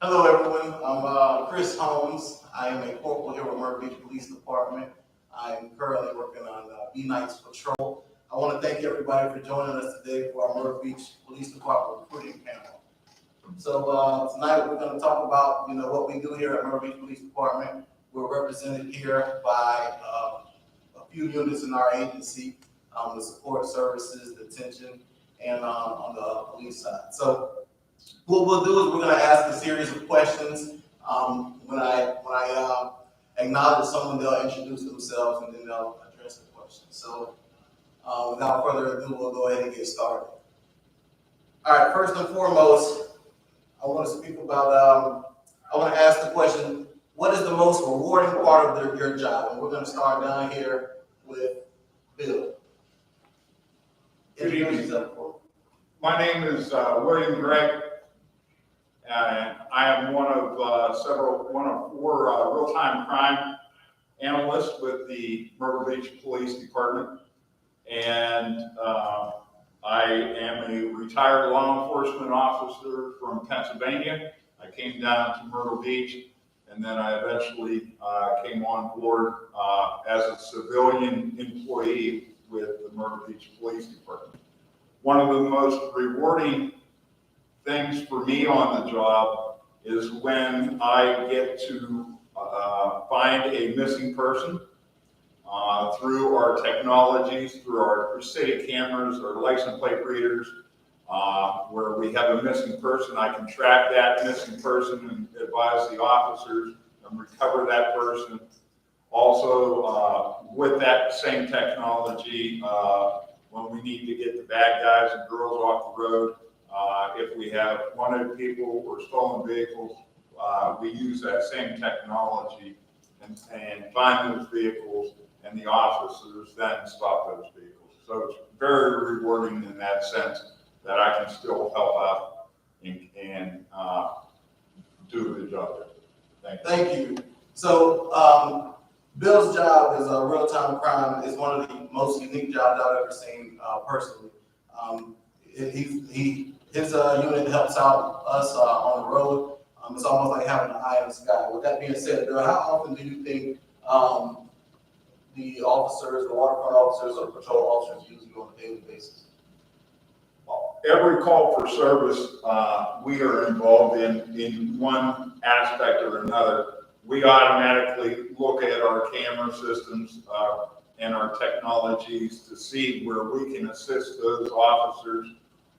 Hello, everyone. I'm Chris Holmes. I am a corporal here with Myrtle Beach Police Department. I'm currently working on B-Nights Patrol. I want to thank everybody for joining us today for our Myrtle Beach Police Department recruiting panel. So tonight we're going to talk about, what we do here at Myrtle Beach Police Department. We're represented here by a few units in our agency, the support services, detention, and on the police side. So what we'll do is we're going to ask a series of questions. When I acknowledge someone, they'll introduce themselves and then they'll address the question. So without further ado, we'll go ahead and get started. All right, first and foremost, I want to speak about, I want to ask the question, what is the most rewarding part of your job? And we're going to start down here with Bill. Good evening. My name is William Gregg. And I am one of four real-time crime analysts with the Myrtle Beach Police Department. And I am a retired law enforcement officer from Pennsylvania. I came down to Myrtle Beach, and then I eventually came on board as a civilian employee with the Myrtle Beach Police Department. One of the most rewarding things for me on the job is when I get to find a missing person through our technologies, through our city cameras, our license plate readers, where we have a missing person. I can track that missing person and advise the officers and recover that person. Also, with that same technology, when we need to get the bad guys and girls off the road, if we have wanted people or stolen vehicles, we use that same technology and find those vehicles, and the officers then stop those vehicles. So it's very rewarding in that sense that I can still help out and do the job. Thank you. So Bill's job as a real-time crime is one of the most unique jobs I've ever seen personally. His unit helps out us on the road. It's almost like having an eye in the sky. With that being said, Bill, how often do you think the officers, the waterfront officers or patrol officers use you on a daily basis? Every call for service we are involved in one aspect or another. We automatically look at our camera systems and our technologies to see where we can assist those officers,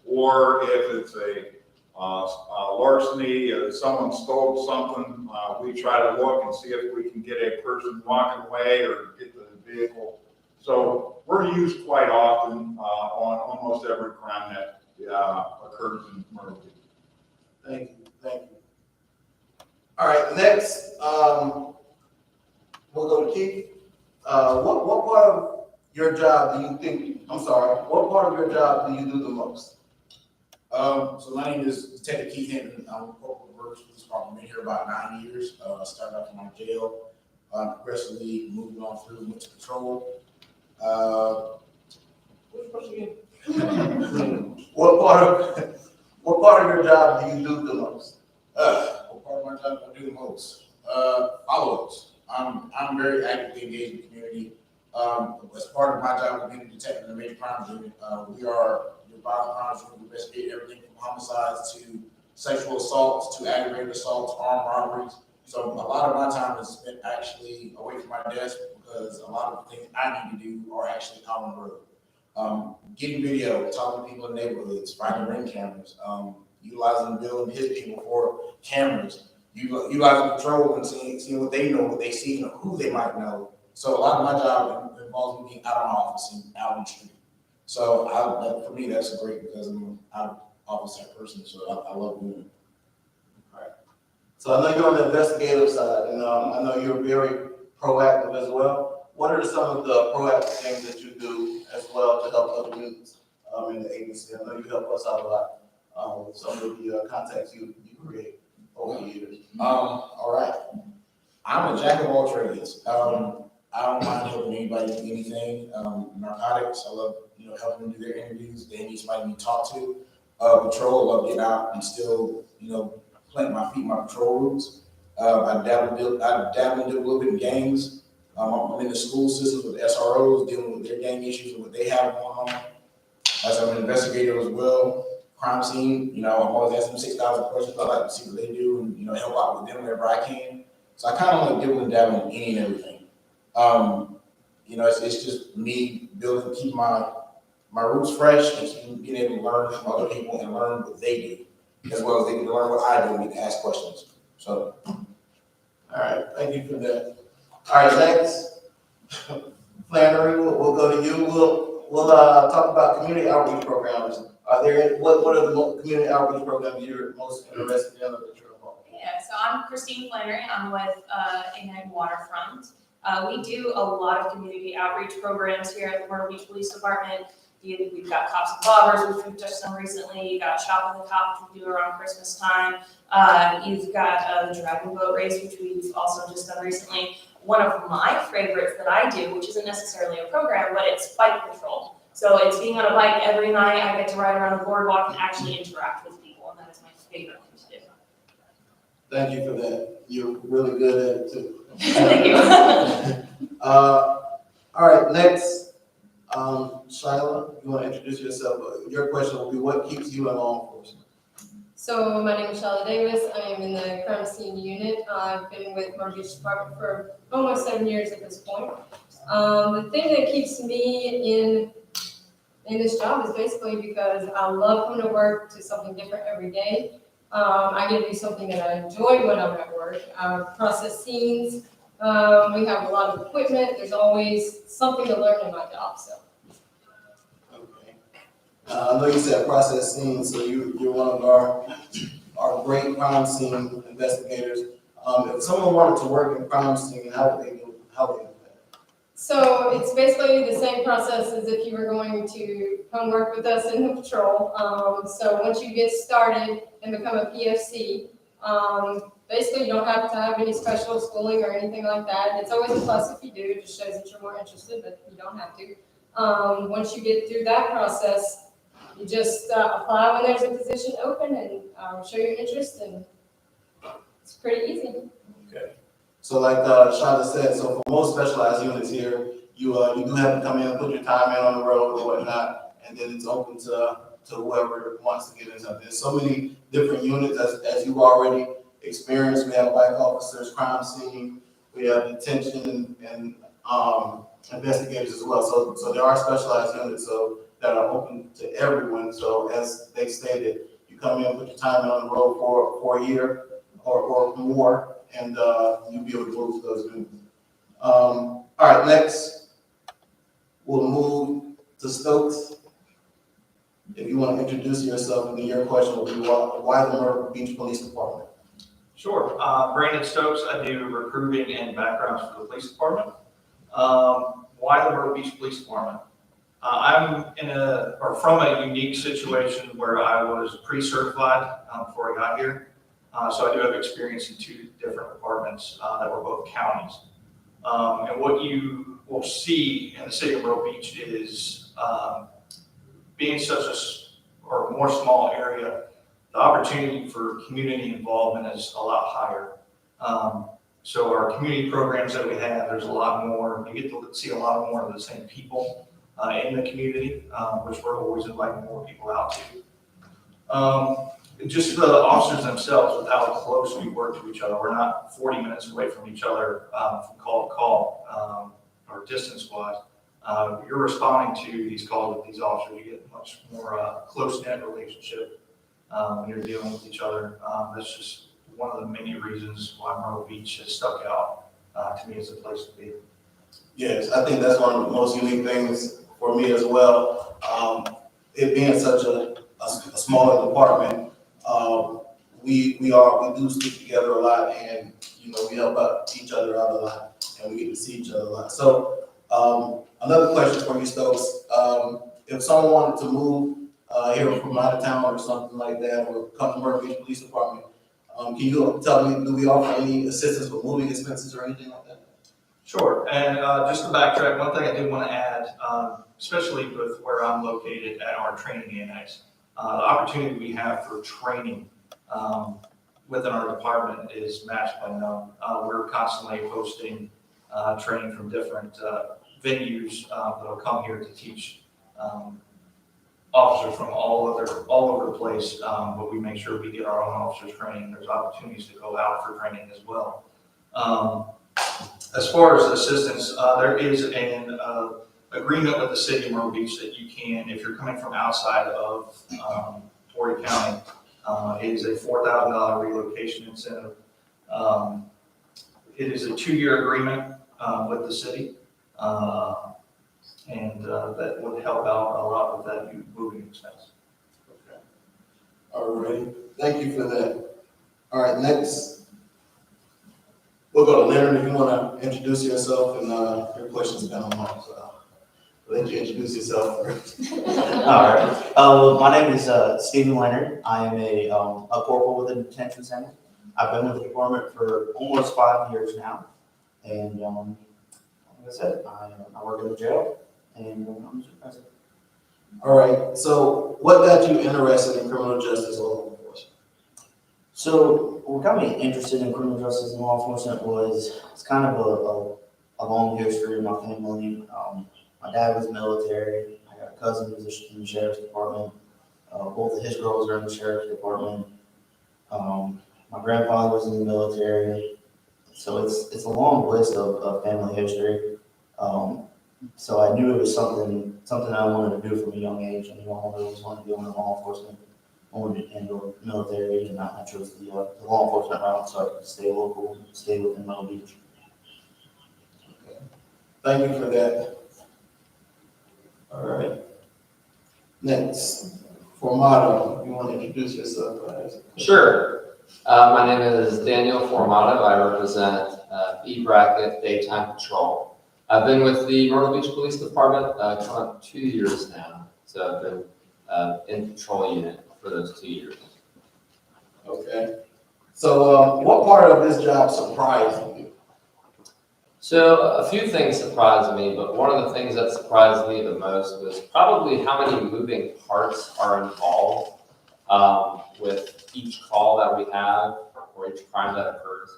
or if it's a larceny, someone stole something, we try to look and see if we can get a person walking away or get the vehicle. So we're used quite often on almost every crime that occurs in Myrtle Beach. Thank you. All right, next, we'll go to Keith. What part of your job do you do the most? So my name is Detective Keith Hinton. I'm a corporal in the Myrtle Beach Police Department. Been here about 9 years. Started off in my jail, progressively moving on through, went to patrol. What's the question again? What part of your job do you do the most? What part of my job do I do the most? Follow-ups. I'm very actively engaged in the community. As part of my job of being a detective in the major crimes unit, we are your violent crimes unit. We investigate everything from homicides to sexual assaults to aggravated assaults, armed robberies. So a lot of my time is spent actually away from my desk because a lot of the things I need to do are actually out on the road. Getting video, talking to people in neighborhoods, finding ring cameras, utilizing Bill and his people for cameras, utilizing patrol and seeing what they know, what they see, and who they might know. So a lot of my job involves me being out of my office and out on the street. So for me, that's great because I'm an out of office type person. So I love doing it. All right. So I know you're on the investigative side, and I know you're very proactive as well. What are some of the proactive things that you do as well to help other units in the agency? I know you help us out a lot with some of the contacts you create over the years. All right. I'm a jack of all trades. I don't mind helping anybody with anything. Narcotics, I love helping them do their interviews. They need somebody to talk to. Patrol, I love getting out and still plant my feet in my patrol routes. I dabbled and did a little bit in gangs. I'm in the school systems with SROs, dealing with their gang issues and what they have going on. As I'm an investigator as well, crime scene, I'm always asking them 6,000 questions. I like to see what they do and, help out with them wherever I can. So I kind of like dibble and dabble in any and everything. It's just me keep my roots fresh and keep being able to learn from other people and learn what they do, as well as they get to learn what I do and get to ask questions. So. All right, thank you for that. All right, next, Flannery, we'll go to you. We'll talk about community outreach programs. What are the community outreach programs you're most interested in that you're involved in? Yeah, so I'm Christine Flannery. I'm with Ignite Waterfront. We do a lot of community outreach programs here at the Myrtle Beach Police Department. We've got Cops and Bobbers, which we've touched on recently. You got Shop with the Cops, which we do around Christmas time. You've got the Dragon Boat Race, which we've also just done recently. One of my favorites that I do, which isn't necessarily a program, but it's bike patrol. So it's being on a bike every night. I get to ride around the boardwalk and actually interact with people, and that is my favorite thing to do. Thank you for that. You're really good at it too. Thank you. All right, next, Shyla, you want to introduce yourself? Your question will be, what keeps you in law enforcement? So my name is Shyla Davis. I am in the crime scene unit. I've been with Myrtle Beach Department for almost 7 years at this point. The thing that keeps me in this job is basically because I love coming to work to something different every day. I get to do something that I enjoy when I'm at work. Process scenes. We have a lot of equipment. There's always something to learn in my job. So. Okay. I know you said process scenes, so you're one of our great crime scene investigators. If someone wanted to work in crime scene, how would they do that? So it's basically the same process as if you were going to come work with us in the patrol. So once you get started and become a PFC, basically you don't have to have any special schooling or anything like that. It's always a plus if you do. It just shows that you're more interested, but you don't have to. Once you get through that process, you just apply when there's a position open and show your interest, and it's pretty easy. Okay. So like Shonda said, so for most specialized units here, you do have to come in and put your time in on the road or whatnot, and then it's open to whoever wants to get in something. There's so many different units as you've already experienced. We have black officers, crime scene, we have detention and investigators as well. So there are specialized units that are open to everyone. So as they stated, you come in, put your time in on the road for a year or more, and you'll be able to move to those units. All right, next, we'll move to Stokes. If you want to introduce yourself, and then your question will be why the Myrtle Beach Police Department? Sure. Brandon Stokes. I do recruiting and backgrounds for the police department. Why the Myrtle Beach Police Department? I'm from a unique situation where I was pre-certified before I got here. So I do have experience in 2 different departments that were both counties. And what you will see in the city of Myrtle Beach is being such a more small area, the opportunity for community involvement is a lot higher. So our community programs that we have, there's a lot more, you get to see a lot more of the same people in the community, which we're always inviting more people out to. Just the officers themselves, with how close we work to each other. We're not 40 minutes away from each other from call to call or distance-wise. You're responding to these calls with these officers. You get much more close-knit relationship when you're dealing with each other. That's just one of the many reasons why Myrtle Beach has stuck out to me as a place to be. Yes, I think that's one of the most unique things for me as well. It being such a smaller department, we do stick together a lot, and we help out each other out a lot, and we get to see each other a lot. So another question for you, Stokes. If someone wanted to move here from out of town or something like that, or come to Myrtle Beach Police Department, can you tell me, do we offer any assistance with moving expenses or anything like that? Sure, and just to backtrack, one thing I do want to add, especially with where I'm located at our training annex, the opportunity we have for training within our department is matched by none. We're constantly hosting training from different venues that'll come here to teach officers from all over the place, but we make sure we get our own officers training. There's opportunities to go out for training as well. As far as assistance, there is an agreement with the city of Myrtle Beach that you can, if you're coming from outside of Horry County, it is a $4,000 relocation incentive. It is a 2-year agreement with the city, and that would help out a lot with that moving expense. Okay. All right, thank you for that. All right, next, we'll go to Leonard, if you want to introduce yourself, and your questions have been on mine, so I'll let you introduce yourself first. All right. My name is Stephen Leonard. I am a corporal with the detention center. I've been with the department for almost 5 years now, and like I said, I work in the jail, and I'm a supervisor. All right, so what got you interested in criminal justice or law enforcement? So what got me interested in criminal justice and law enforcement was it's kind of a long history in my family. My dad was military. I got a cousin who's in the sheriff's department. Both of his girls are in the sheriff's department. My grandfather was in the military. So it's a long list of family history. So I knew it was something I wanted to do from a young age. I knew I always wanted to go into law enforcement. I wanted to enter the military, and I chose the law enforcement route so I could stay local, stay within Myrtle Beach. Okay. Thank you for that. All right. Next, Formato, you want to introduce yourself, guys? Sure. My name is Daniel Formato. I represent B Bracket Daytime Patrol. I've been with the Myrtle Beach Police Department coming up 2 years now. So I've been in patrol unit for those 2 years. Okay. So what part of this job surprised you? So a few things surprised me, but one of the things that surprised me the most was probably how many moving parts are involved with each call that we have or each crime that occurs.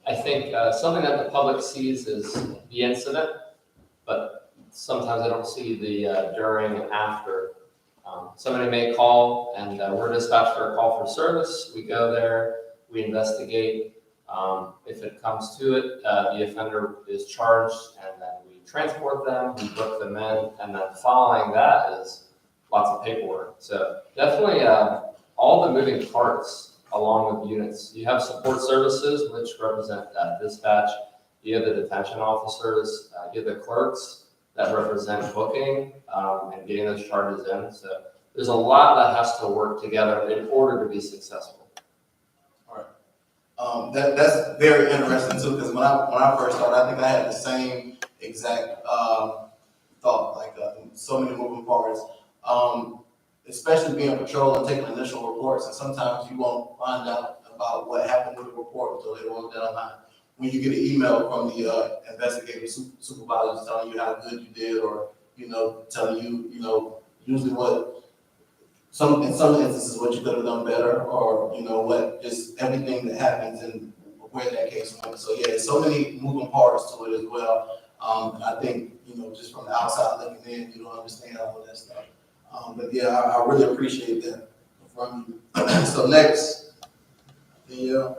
I think something that the public sees is the incident, but sometimes I don't see the during and after. Somebody may call and we're dispatched for a call for service. We go there, we investigate. If it comes to it, the offender is charged, and then we transport them, we book them in, and then following that is lots of paperwork. So definitely all the moving parts along with units. You have support services, which represent dispatch. You have the detention officers. You have the clerks that represent booking and getting those charges in. So there's a lot that has to work together in order to be successful. That's very interesting too, because when I first started, I think I had the same exact thought, like so many moving parts. Especially being a patrol and taking initial reports, and sometimes you won't find out about what happened with the report until later on down the line. When you get an email from the investigative supervisors telling you how good you did, or telling you, usually what in some instances what you could have done better, or what just everything that happens and where that case went. So yeah, there's so many moving parts to it as well. I think just from the outside looking in, you don't understand all of that stuff. But yeah, I really appreciate that from you. So next, if you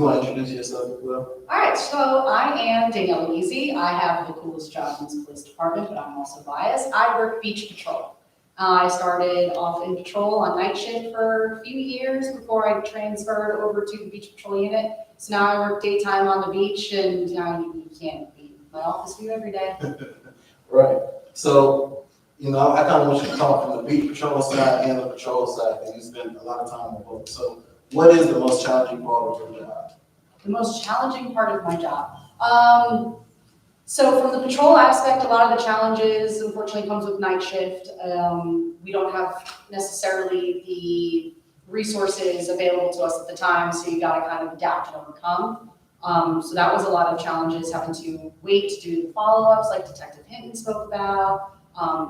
want to introduce yourself as well. All right, so I am Danielle Easy. I have the coolest job in this police department, but I'm also biased. I work beach patrol. I started off in patrol on night shift for a few years before I transferred over to the beach patrol unit. So now I work daytime on the beach, and you can't beat my office view every day. Right. So, I kind of want you to talk from the beach patrol side and the patrol side, because you spend a lot of time on both. So, what is the most challenging part of your job? The most challenging part of my job. So from the patrol aspect, a lot of the challenges unfortunately comes with night shift. We don't have necessarily the resources available to us at the time, so you gotta kind of adapt and overcome. So that was a lot of challenges, having to wait to do the follow-ups like Detective Hinton spoke about.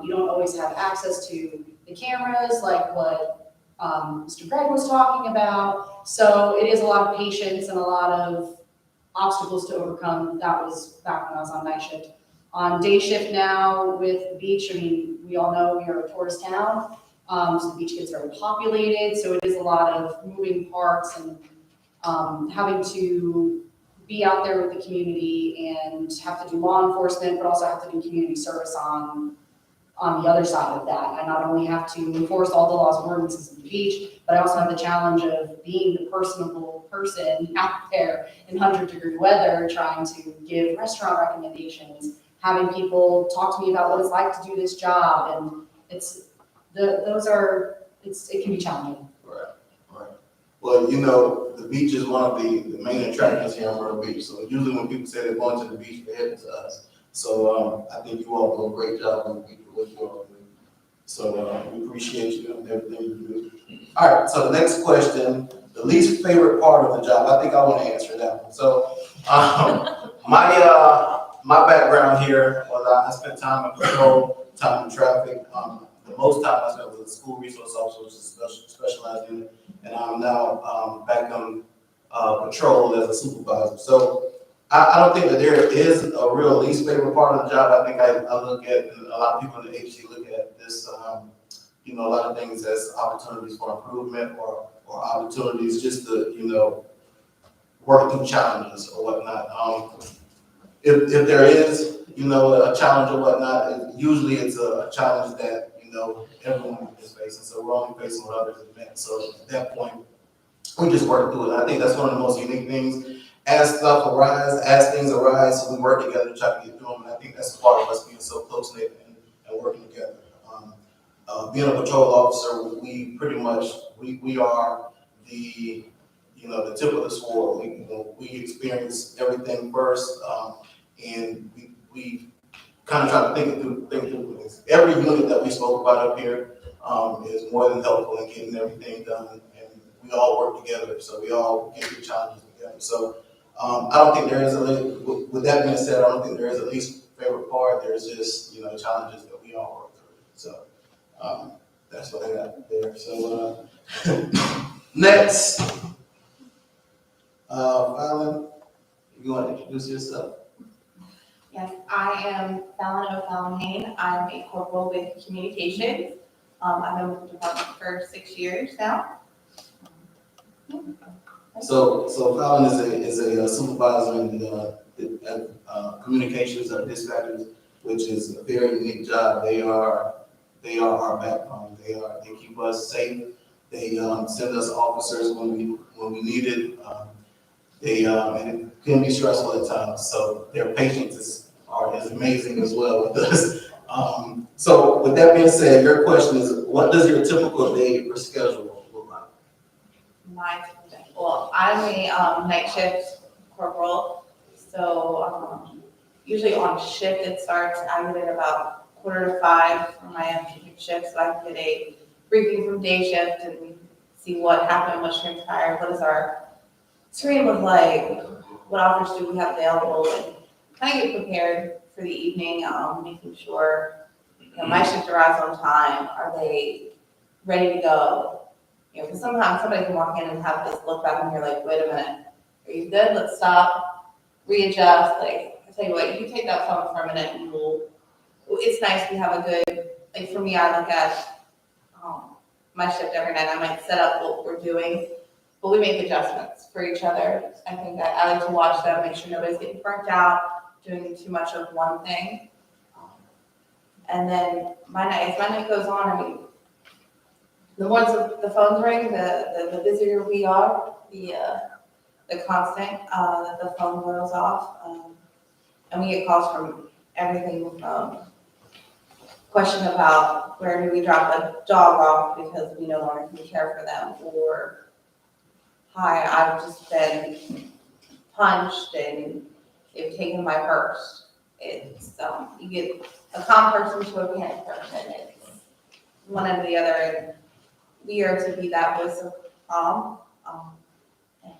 You don't always have access to the cameras like what Mr. Greg was talking about. So it is a lot of patience and a lot of obstacles to overcome. That was back when I was on night shift. On day shift now with the beach, I mean, we all know we are a tourist town, so the beach gets very populated, so it is a lot of moving parts and having to be out there with the community and have to do law enforcement, but also have to do community service on the other side of that. I not only have to enforce all the laws and ordinances of the beach, but I also have the challenge of being the personable person out there in 100-degree weather, trying to give restaurant recommendations, having people talk to me about what it's like to do this job, and it can be challenging. Right, right. Well, you know, the beach is one of the main attractions here on Myrtle Beach. So usually when people say they're going to the beach, they're heading to us. So I think you all do a great job on the beach with what you all do. So we appreciate you and everything you do. All right, so the next question, the least favorite part of the job, I think I want to answer that one. So my background here was I spent time in patrol, time in traffic. The most time I spent was a school resource officer, which is a specialized unit, and I'm now back on patrol as a supervisor. So I don't think that there is a real least favorite part of the job. I think I look at, and a lot of people in the agency look at this, you know, a lot of things as opportunities for improvement or opportunities just to, you know, work through challenges or whatnot. If there is, you know, a challenge or whatnot, usually it's a challenge that, you know, everyone is facing. So we're only facing what others have met. So at that point, we just work through it. I think that's one of the most unique things. As things arise, we work together to try to get through them. And I think that's part of us being so close-knit and working together. Being a patrol officer, we pretty much, we are the, you know, the tip of the sword. We experience everything first, and we kind of try to think through things. Every unit that we spoke about up here is more than helpful in getting everything done, and we all work together, so we all get through challenges together. So I don't think there is with that being said, I don't think there is a least favorite part. There's just, you know, challenges that we all work through. So that's what I got there. So next, Fallon, you want to introduce yourself? Yes, I am Fallon O'Fallon. I'm a corporal with communications. I've been with the department for 6 years now. So Fallon is a supervisor in the communications of dispatchers, which is a very unique job. They are our backbone. They keep us safe. They send us officers when we need it. And it can be stressful at times. So their patience is amazing as well with us. So with that being said, your question is, what does your typical day or schedule look like? I'm a night shift corporal, so usually on shift it starts. I get at about 4:45 for my shift, so I can get a briefing from day shift and see what happened, what transpired, what does our screen look like, what offers do we have available, and kind of get prepared for the evening, making sure, you know, my shift arrives on time. Are they ready to go? You know, because sometimes somebody can walk in and have this look back and you're like, wait a minute, are you good? Let's stop, readjust. Like, I tell you what, you take that phone for a minute and it's nice to have a good, like for me, I look at my shift every night. I might set up what we're doing, but we make adjustments for each other. I think I like to watch them, make sure nobody's getting burnt out, doing too much of one thing. And then as my night goes on, I mean, the ones the phones ring, the busier we are, the constant that the phone goes off, and we get calls from everything from question about where do we drop a dog off because we no longer can care for them, or hi, I've just been punched and they've taken my purse. It's you get a calm person to a panic person. It's one and the other, and we are to be that voice of calm and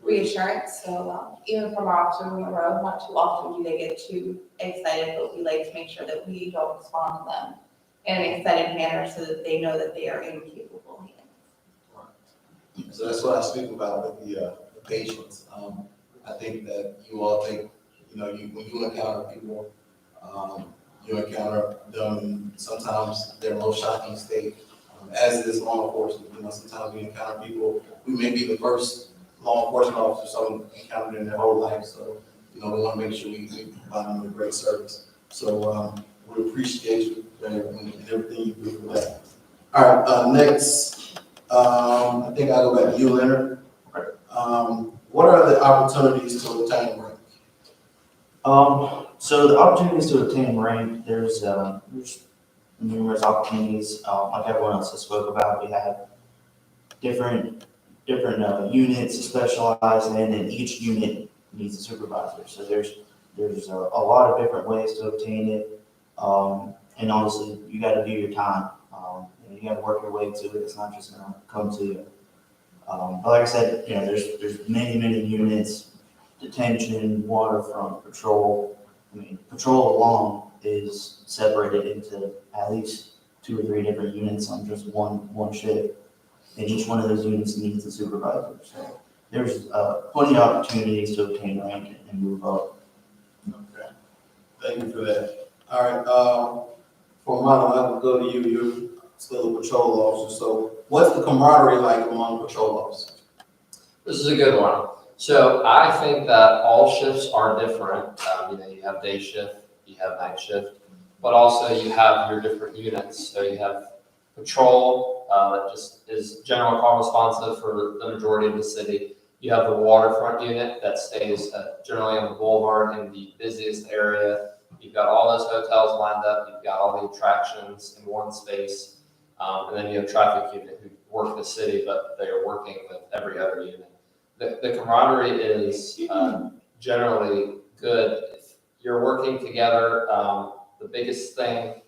reassurance. So even from our officers on the road, not too often do they get too excited, but we like to make sure that we don't respond to them in an excited manner so that they know that they are in capable hands. So that's what I speak about with the patience. I think that you all think, when you encounter people, you encounter them, sometimes they're in a shocking state, as is law enforcement. Sometimes we encounter people who may be the first law enforcement officer someone encountered in their whole life. So, we want to make sure we provide them with great service. So, we appreciate you and everything you do for that. All right, next, I think I'll go back to you, Leonard. What are the opportunities to obtain rank? So the opportunities to obtain rank, there's numerous opportunities. Like everyone else has spoke about, we have different units to specialize in, and each unit needs a supervisor. So there's a lot of different ways to obtain it. And honestly, you got to do your time. You got to work your way to it. It's not just going to come to you. But like I said, there's many units: detention, waterfront, patrol. I mean, patrol alone is separated into at least 2 or 3 different units on just one shift, and each one of those units needs a supervisor. So there's plenty of opportunities to obtain rank and move up. Okay, thank you for that. All right, for Mono, I will go to you. You're still a patrol officer. So what's the camaraderie like among patrol officers? This is a good one. So I think that all shifts are different. You have day shift, you have night shift, but also you have your different units. So you have patrol, that just is general call responsive for the majority of the city. You have the waterfront unit that stays generally on the boulevard in the busiest area. You've got all those hotels lined up. You've got all the attractions in one space. And then you have traffic unit who work the city, but they are working with every other unit. The camaraderie is generally good. If you're working together, the biggest thing,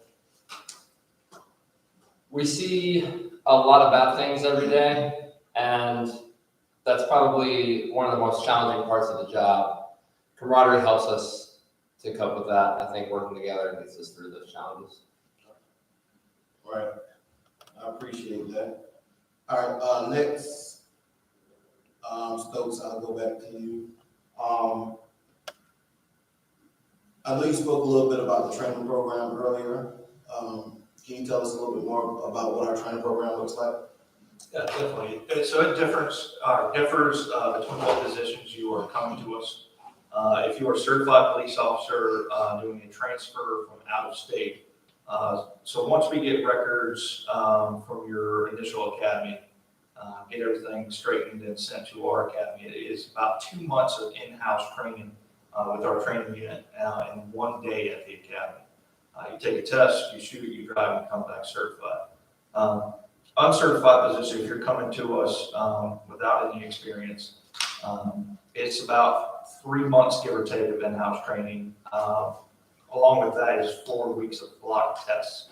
we see a lot of bad things every day, and that's probably one of the most challenging parts of the job. Camaraderie helps us to cope with that. I think working together gets us through those challenges. Right, I appreciate that. All right, next. Stokes, I'll go back to you. I know you spoke a little bit about the training program earlier. Can you tell us a little bit more about what our training program looks like? Yeah, definitely. So it differs between what positions you are coming to us. If you are a certified police officer doing a transfer from out of state, so once we get records from your initial academy, get everything straightened and sent to our academy, it is about 2 months of in-house training with our training unit and 1 day at the academy. You take a test, you shoot it, you drive, and come back certified. Uncertified position, if you're coming to us without any experience, it's about 3 months, give or take, of in-house training. Along with that is 4 weeks of block tests.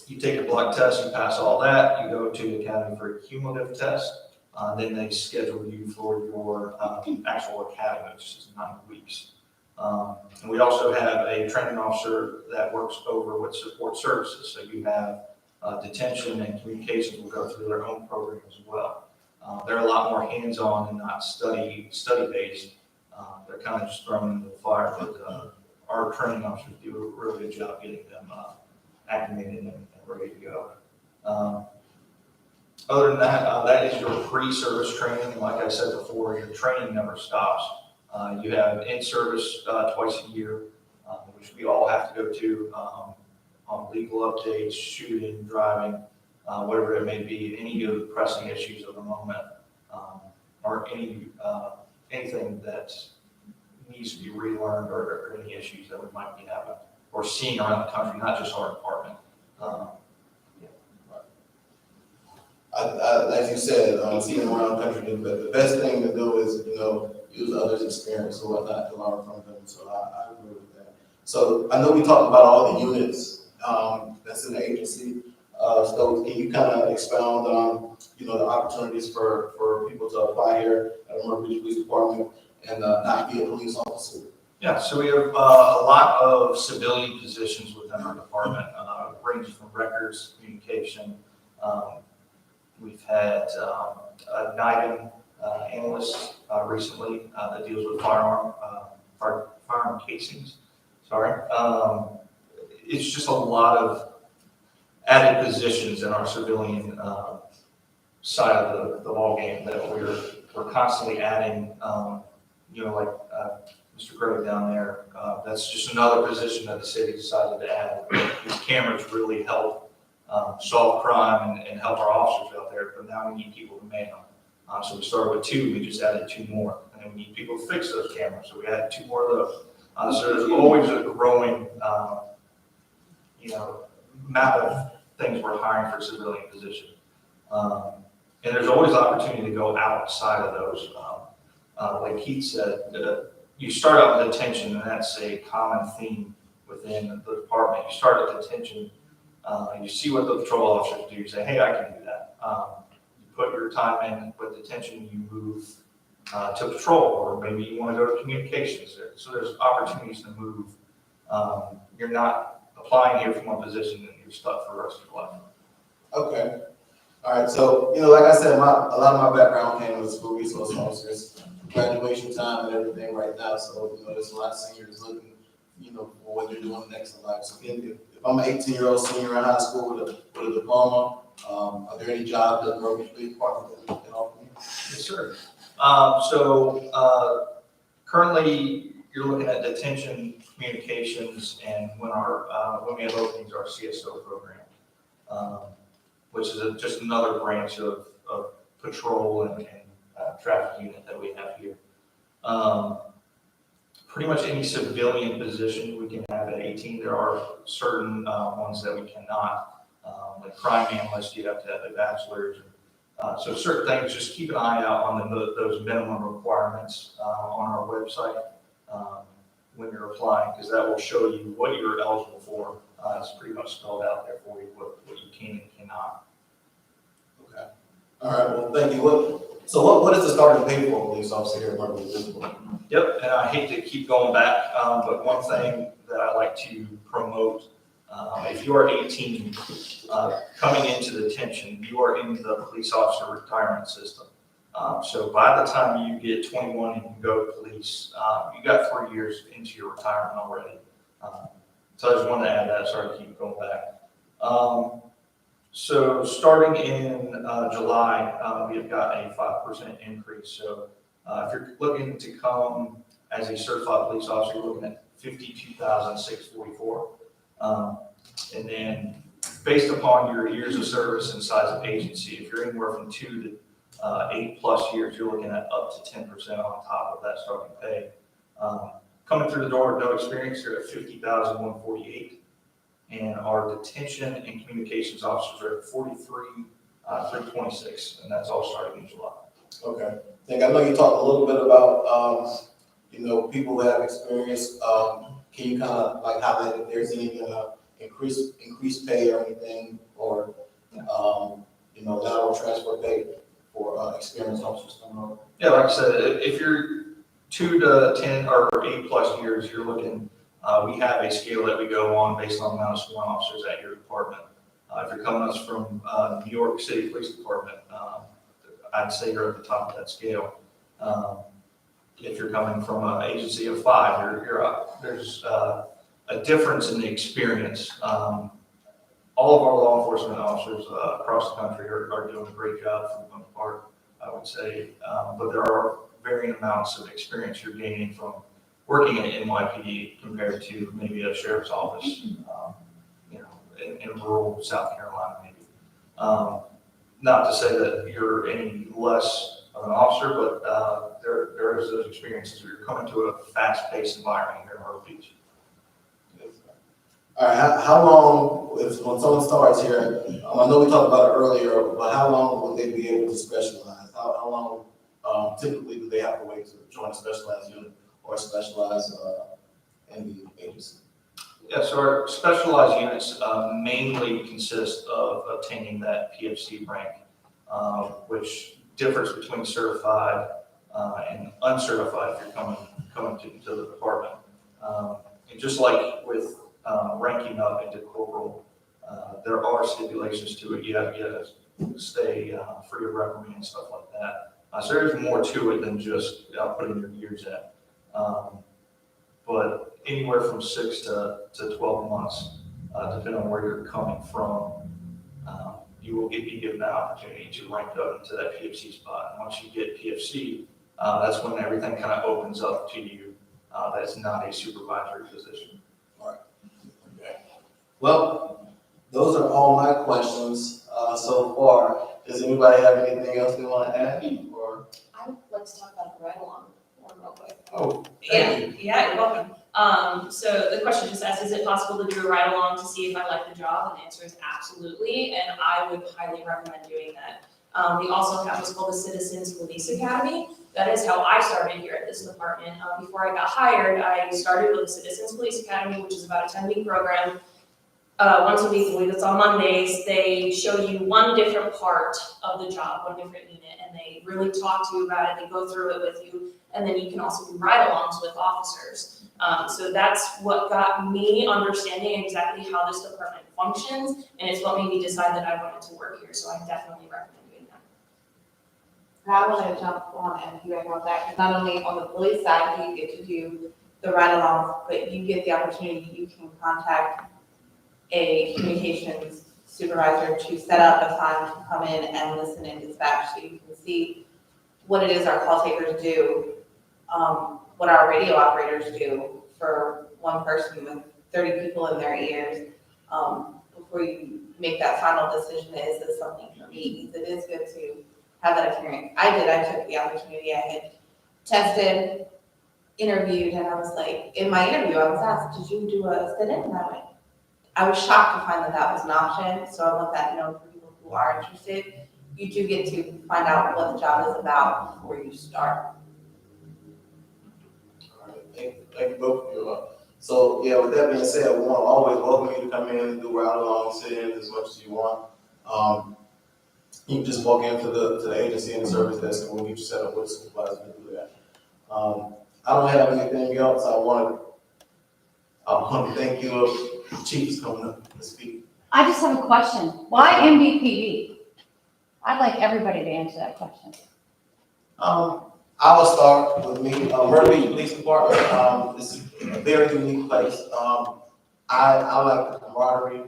You take a block test, you pass all that, you go to the academy for a cumulative test, then they schedule you for your actual academy, which is 9 weeks. And we also have a training officer that works over with support services. So you have detention and communications will go through their own program as well. They're a lot more hands-on and not study-based. They're kind of just thrown into the fire, but our training officers do a really good job getting them acclimated and ready to go. Other than that, that is your pre-service training. And like I said before, your training never stops. You have in-service twice a year, which we all have to go to on legal updates, shooting, driving, whatever it may be, any of the pressing issues of the moment, or anything that needs to be relearned or any issues that we might be having or seeing around the country, not just our department. As you said, seeing around the country, the best thing to do is, use others' experience or whatnot to learn from them. So I agree with that. So I know we talked about all the units that's in the agency. So can you kind of expound on, the opportunities for people to apply here at the Myrtle Beach Police Department and not be a police officer? Yeah, so we have a lot of civilian positions within our department, ranging from records, communication. We've had a NIDIM analyst recently that deals with firearm casings. Sorry. It's just a lot of added positions in our civilian side of the ballgame that we're constantly adding. Like Mr. Gray down there, that's just another position that the city decided to add. These cameras really help solve crime and help our officers out there, but now we need people to man them. So we started with 2, we just added 2 more, and then we need people to fix those cameras, so we added 2 more of those. So there's always a growing, map of things we're hiring for civilian positions. And there's always opportunity to go outside of those. Like Keith said, you start out with detention, and that's a common theme within the department. You start at detention, you see what the patrol officers do, you say, hey, I can do that. You put your time in with detention, you move to patrol, or maybe you want to go to communications. So there's opportunities to move. You're not applying here from one position and you're stuck for the rest of your life. Okay. All right, so, like I said, a lot of my background came with school resource officers, graduation time and everything right now, so, there's a lot of seniors looking, for what they're doing next in life. So if I'm an 18-year-old senior in high school with a diploma, are there any jobs that the Myrtle Beach Police Department can offer me? Yes, sir. Currently, you're looking at detention, communications, and when we have openings, our CSO program, which is just another branch of patrol and traffic unit that we have here. Pretty much any civilian position we can have at 18. There are certain ones that we cannot. Like crime analyst, you have to have a bachelor's. So certain things, just keep an eye out on those minimum requirements on our website when you're applying, because that will show you what you're eligible for. It's pretty much spelled out there for you, what you can and cannot. Okay. All right, well, thank you. What is the starting pay for a police officer here at Myrtle Beach Police Department? Yep, and I hate to keep going back, but one thing that I like to promote, if you are 18, coming into detention, you are in the police officer retirement system. So by the time you get 21 and you go to police, you got 3 years into your retirement already. So I just wanted to add that, sorry to keep going back. So starting in July, we have got a 5% increase. So if you're looking to come as a certified police officer, you're looking at $52,644. And then based upon your years of service and size of agency, if you're anywhere from 2 to 8+ years, you're looking at up to 10% on top of that starting pay. Coming through the door with no experience, you're at $50,148. And our detention and communications officers are at $43,326, and that's all starting in July. Okay. I know you talked a little bit about, people who have experience. Can you kind of like highlight if there's any increased pay or anything, or lateral transfer pay for experienced officers coming over? Yeah, like I said, if you're 2 to 10 or 8+ years, you're looking. We have a scale that we go on based on the amount of sworn officers at your department. If you're coming us from New York City Police Department, I'd say you're at the top of that scale. If you're coming from an agency of 5, you're up. There's a difference in the experience. All of our law enforcement officers across the country are doing a great job for the most part, I would say. But there are varying amounts of experience you're gaining from working at NYPD compared to maybe a sheriff's office, in rural South Carolina, maybe. Not to say that you're any less of an officer, but there is those experiences where you're coming to a fast-paced environment here in Myrtle Beach. All right, how long, when someone starts here, I know we talked about it earlier, but how long will they be able to specialize? How long typically do they have to wait to join a specialized unit or specialized in the agency? Yeah, so our specialized units mainly consist of obtaining that PFC rank, which differs between certified and uncertified if you're coming to the department. And just like with ranking up into corporal, there are stipulations to it. You have to get stay free of reprimand and stuff like that. So there's more to it than just putting your gears at. But anywhere from 6 to 12 months, depending on where you're coming from, you will be given that opportunity to rank up into that PFC spot. And once you get PFC, that's when everything kind of opens up to you. That it's not a supervisory position. Well, those are all my questions so far. Does anybody have anything else they want to add? Or I would like to talk about the ride-along real quick. oh, Yeah, yeah, you're welcome. So the question just asked, is it possible to do a ride along to see if I like the job? And the answer is absolutely, and I would highly recommend doing that. We also have what's called the Citizens Police Academy. That is how I started here at this department. Before I got hired, I started with the Citizens Police Academy, which is about a 10-week program. Once a week, I believe it's on Mondays, they show you one different part of the job, one different unit, and they really talk to you about it, they go through it with you, and then you can also do ride-alongs with officers. So that's what got me understanding exactly how this department functions, and it's what made me decide that I wanted to work here, so I definitely recommend doing that. I wanted to jump on and piggyback on that, because not only on the police side, do you get to do the ride-alongs, but you get the opportunity, you can contact a communications supervisor to set up a time to come in and listen and dispatch, so you can see what it is our call takers do, what our radio operators do for one person with 30 people in their ears, before you make that final decision, is this something for me? It is good to have that experience. I took the opportunity, I had tested, interviewed, and I was like, in my interview, I was asked, did you do a sit-in? And I was shocked to find that that was an option, so I want that known for people who are interested. You do get to find out what the job is about before you start. all right, thank you both of you. So yeah, with that being said, we want to always welcome you to come in and do ride along, sit in as much as you want. You can just walk into the agency and the service desk, and we'll get you set up with a supervisor to do that. I don't have anything else. I want to thank you. Chief is coming up to speak. I just have a question. Why MBPD? I'd like everybody to answer that question. I will start with me. Myrtle Beach Police Department, this is a very unique place. I like the camaraderie,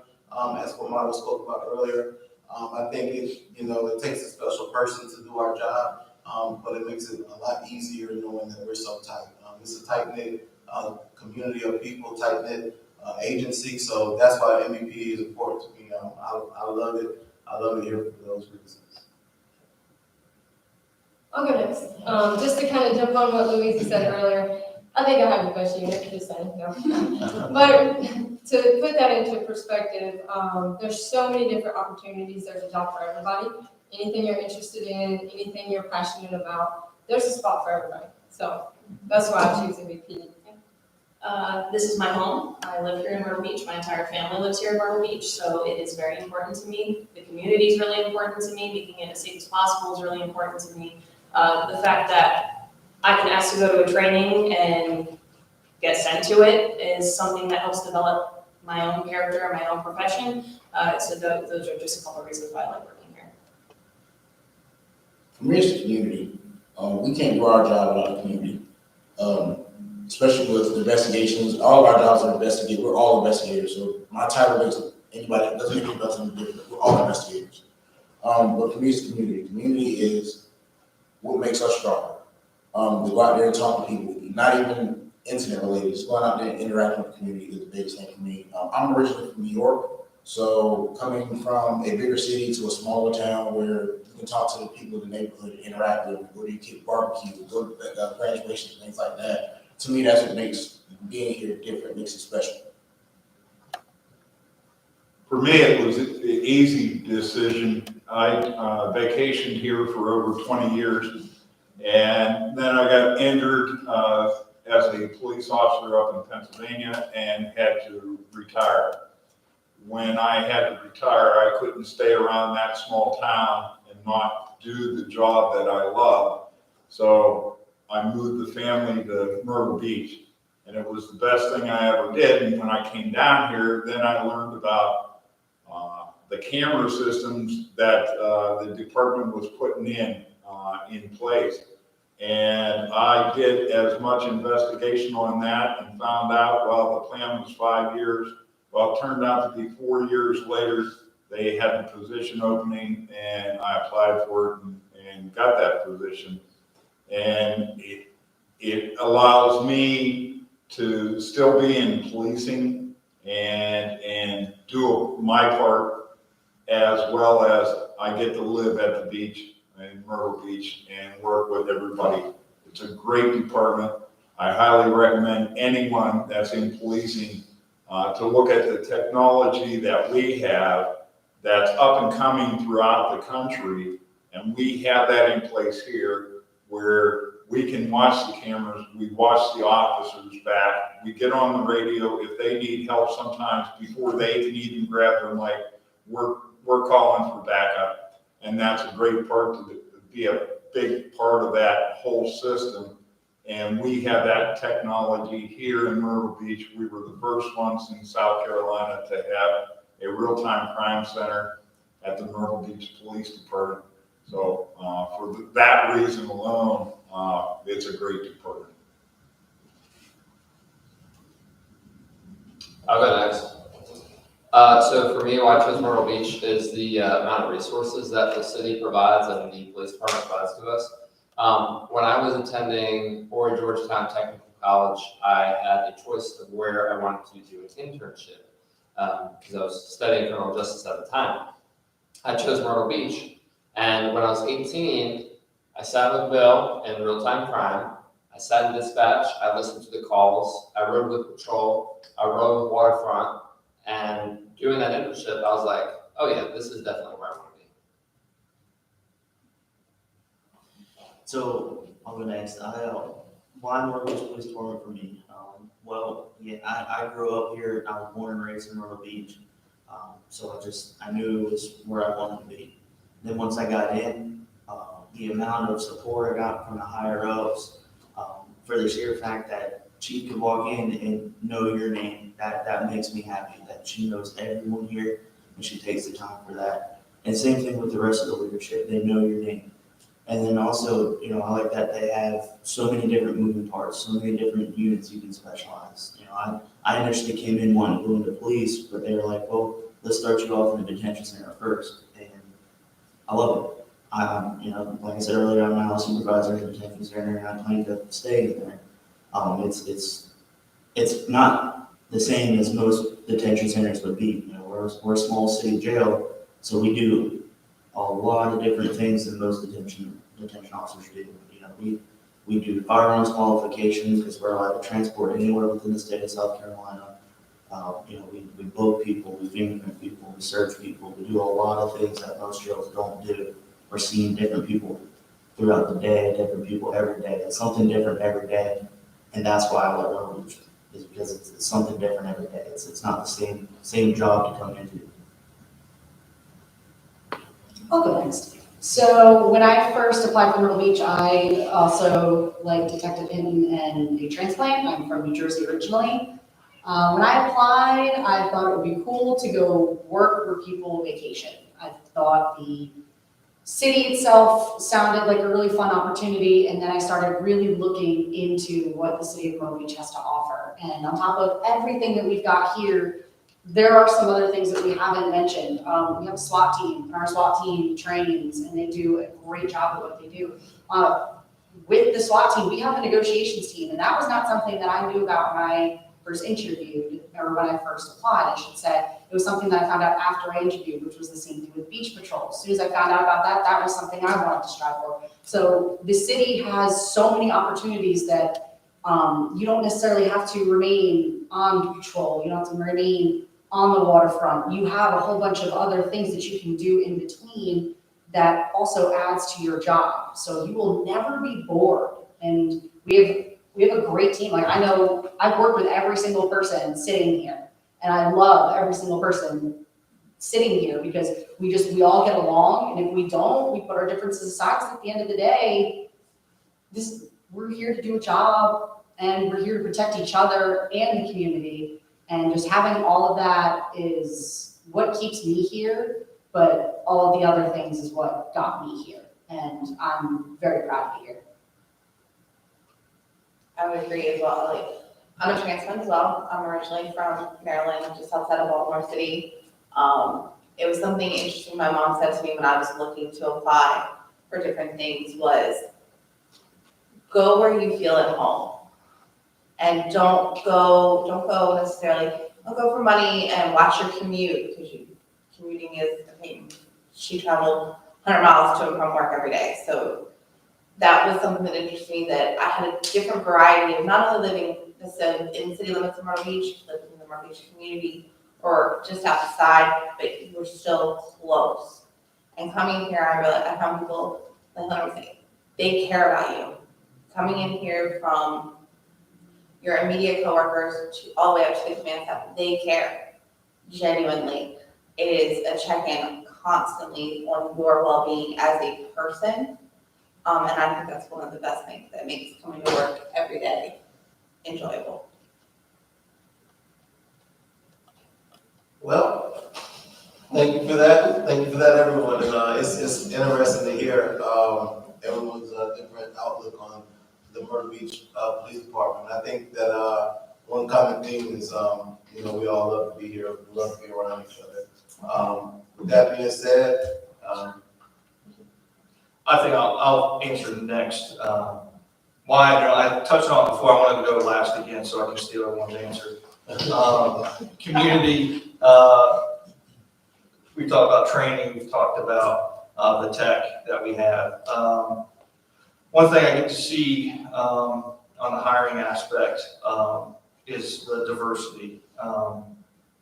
as what Marlo spoke about earlier. I think it takes a special person to do our job, but it makes it a lot easier knowing that we're so tight. It's a tight-knit community of people, tight-knit agency, so that's why MBPD is important to me. I love it. I love it here for those reasons. I'll go next. Just to kind of jump on what Louisa said earlier, I think I have a question, just saying, no. But to put that into perspective, there's so many different opportunities. There's a job for everybody. Anything you're interested in, anything you're passionate about, there's a spot for everybody. So that's why I choose MBPD. This is my home. I live here in Myrtle Beach. My entire family lives here in Myrtle Beach, so it is very important to me. The community is really important to me. Making it as safe as possible is really important to me. The fact that I can ask to go to a training and get sent to it is something that helps develop my own character and my own profession. So those are just a couple of reasons why I like working here. For me, it's the community. We can't do our job without the community. Especially with investigations, all of our jobs are investigated. We're all investigators. So my title makes anybody that doesn't make any different. We're all investigators. But for me, it's the community. Community is what makes us stronger. To go out there and talk to people, not even incident related, just going out there and interacting with the community is the biggest thing for me. I'm originally from New York, so coming from a bigger city to a smaller town where you can talk to the people in the neighborhood and interact with them, go to your kid barbecue, go to graduation, things like that. To me, that's what makes being here different, makes it special. For me, it was an easy decision. I vacationed here for over 20 years, and then I got injured as a police officer up in Pennsylvania and had to retire. When I had to retire, I couldn't stay around that small town and not do the job that I love. So I moved the family to Myrtle Beach, and it was the best thing I ever did. And when I came down here, then I learned about the camera systems that the department was putting in place. And I did as much investigation on that and found out, well, the plan was 5 years. Well, it turned out to be 4 years later, they had a position opening and I applied for it and got that position. And it allows me to still be in policing and do my part, as well as I get to live at the beach in Myrtle Beach and work with everybody. It's a great department. I highly recommend anyone that's in policing to look at the technology that we have that's up and coming throughout the country. And we have that in place here where we can watch the cameras, we watch the officers back, we get on the radio if they need help sometimes before they can even grab their mic, we're calling for backup. And that's a great part to be a big part of that whole system. And we have that technology here in Myrtle Beach. We were the first ones in South Carolina to have a real-time crime center at the Myrtle Beach Police Department. So for that reason alone, it's a great department. I'll go next. So for me, why I chose Myrtle Beach is the amount of resources that the city provides and the police department provides to us. When I was attending Horry Georgetown Technical College, I had a choice of where I wanted to do an internship because I was studying criminal justice at the time. I chose Myrtle Beach, and when I was 18, I sat with Bill in real-time crime. I sat in dispatch. I listened to the calls. I rode with patrol. I rode with waterfront. And doing that internship, I was like, oh yeah, this is definitely where I want to be. So I'll go next. Why Myrtle Beach Police Department for me? Well, yeah, I grew up here. I was born and raised in Myrtle Beach. So I knew it was where I wanted to be. Then once I got in, the amount of support I got from the higher ups, for the sheer fact that Chief could walk in and know your name, that makes me happy that she knows everyone here and she takes the time for that. And same thing with the rest of the leadership, they know your name. And then also, I like that they have so many different moving parts, so many different units you can specialize. I initially came in wanting to go into police, but they were like, well, let's start you off in the detention center first. And I love it. Like I said earlier, I'm now a supervisor in the detention center, and I plan to stay in there. It's not the same as most detention centers would be. We're a small city jail, so we do a lot of different things than most detention officers do. We do firearms qualifications because we're allowed to transport anywhere within the state of South Carolina. We book people, we fingerprint people, we search people. We do a lot of things that most jails don't do. We're seeing different people throughout the day, different people every day. It's something different every day, and that's why I love Myrtle Beach, is because it's something different every day. It's not the same job to come into. I'll go next. So when I first applied for Myrtle Beach, I also like Detective Hinton and a transplant. I'm from New Jersey originally. When I applied, I thought it would be cool to go work where people vacation. I thought the city itself sounded like a really fun opportunity, and then I started really looking into what the city of Myrtle Beach has to offer. And on top of everything that we've got here, there are some other things that we haven't mentioned. We have a SWAT team, and our SWAT team trains, and they do a great job of what they do. With the SWAT team, we have a negotiations team, and that was not something that I knew about when I first interviewed, or when I first applied, I should say. It was something that I found out after I interviewed, which was the same thing with Beach Patrol. As soon as I found out about that, that was something I wanted to strive for. So the city has so many opportunities that you don't necessarily have to remain on patrol. You don't have to remain on the waterfront. You have a whole bunch of other things that you can do in between that also adds to your job. So you will never be bored. And we have a great team. Like, I know I've worked with every single person sitting here, and I love every single person sitting here because we all get along. And if we don't, we put our differences aside. Because at the end of the day, we're here to do a job, and we're here to protect each other and the community. And just having all of that is what keeps me here, but all of the other things is what got me here. And I'm very proud to be here. I would agree as well. Like, I'm a transplant as well. I'm originally from Maryland, just outside of Baltimore City. It was something interesting my mom said to me when I was looking to apply for different things was, go where you feel at home. And don't go necessarily, don't go for money and watch your commute, because commuting is a pain. She traveled 100 miles to and from work every day. So that was something that interested me, that I had a different variety of not only living in city limits of Myrtle Beach, living in the Myrtle Beach community, or just outside, but you were still close. And coming here, I realized I found people, like Hunter was saying, they care about you. Coming in here from your immediate coworkers to all the way up to the command staff, they care genuinely. It is a check-in constantly on your well-being as a person. And I think that's one of the best things that makes coming to work every day enjoyable. Well, thank you for that. Thank you for that, everyone. And it's interesting to hear everyone's different outlook on the Myrtle Beach Police Department. I think that one common theme is, we all love to be here. We love to be around each other. With that being said, I think I'll answer next. Why, I touched on it before, I wanted to go last again so I can steal everyone's answer. Community, we've talked about training, we've talked about the tech that we have. One thing I get to see on the hiring aspect is the diversity.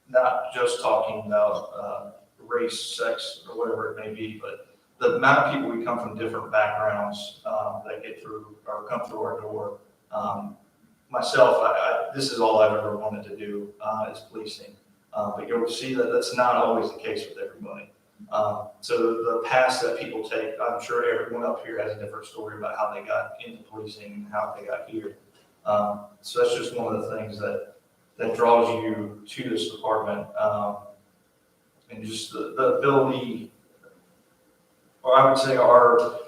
Not just talking about race, sex, or whatever it may be, but the amount of people we come from different backgrounds that get through or come through our door. Myself, this is all I've ever wanted to do is policing. But you'll see that that's not always the case with everybody. So the paths that people take, I'm sure everyone up here has a different story about how they got into policing and how they got here. So that's just one of the things that draws you to this department. And just the ability, or I would say our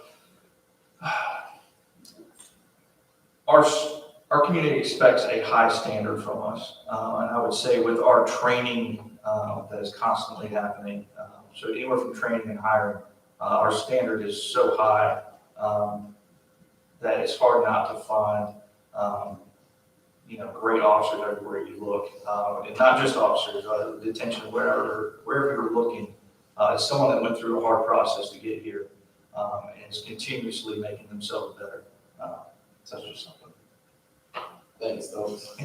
community expects a high standard from us. And I would say with our training that is constantly happening, so anywhere from training and hiring, our standard is so high that it's hard not to find, great officers everywhere you look. And not just officers, detention, wherever you're looking, is someone that went through a hard process to get here and is continuously making themselves better. So that's just something. thanks, Stokes.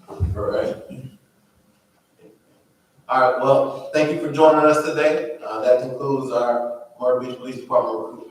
All right. All right, well, thank you for joining us today. That concludes our Myrtle Beach Police Department recruitment